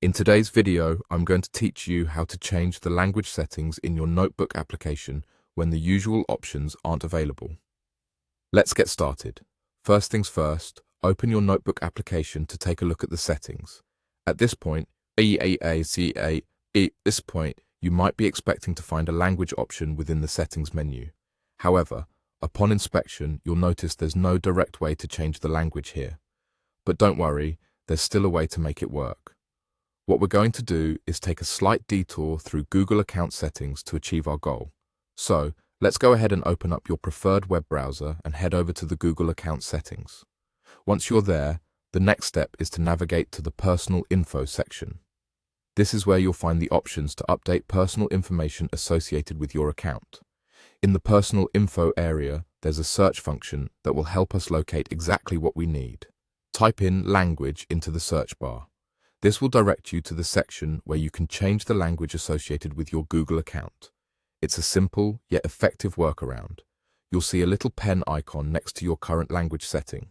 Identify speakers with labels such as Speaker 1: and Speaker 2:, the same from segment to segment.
Speaker 1: In today's video, I'm going to teach you how to change the language settings in your Notebook application when the usual options aren't available. Let's get started. First things first, open your Notebook application to take a look at the settings. At this point, you might be expecting to find a language option within the settings menu. However, upon inspection, you'll notice there's no direct way to change the language here. But don't worry, there's still a way to make it work. What we're going to do is take a slight detour through Google account settings to achieve our goal. So, let's go ahead and open up your preferred web browser and head over to the Google account settings. Once you're there, the next step is to navigate to the Personal Info section. This is where you'll find the options to update personal information associated with your account. In the Personal Info area, there's a search function that will help us locate exactly what we need. Type in language into the search bar. This will direct you to the section where you can change the language associated with your Google account. It's a simple yet effective workaround. You'll see a little pen icon next to your current language setting.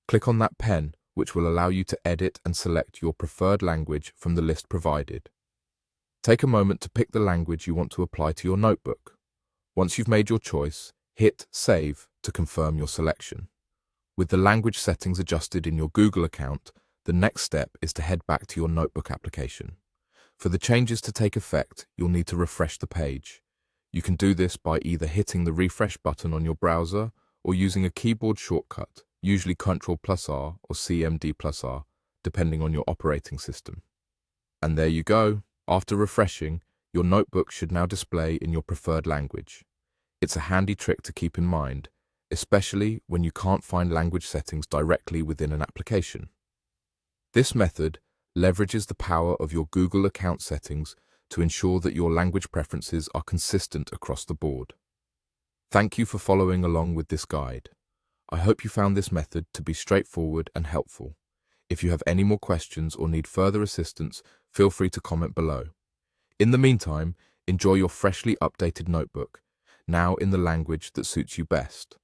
Speaker 1: Click on that pen, which will allow you to edit and select your preferred language from the list provided. Take a moment to pick the language you want to apply to your notebook. Once you've made your choice, hit Save to confirm your selection. With the language settings adjusted in your Google account, the next step is to head back to your Notebook application. For the changes to take effect, you'll need to refresh the page. You can do this by either hitting the refresh button on your browser or using a keyboard shortcut, usually Ctrl+R or CMD+R, depending on your operating system. And there you go. After refreshing, your notebook should now display in your preferred language. It's a handy trick to keep in mind, especially when you can't find language settings directly within an application. This method leverages the power of your Google account settings to ensure that your language preferences are consistent across the board. Thank you for following along with this guide. I hope you found this method to be straightforward and helpful. If you have any more questions or need further assistance, feel free to comment below. In the meantime, enjoy your freshly updated notebook, now in the language that suits you best.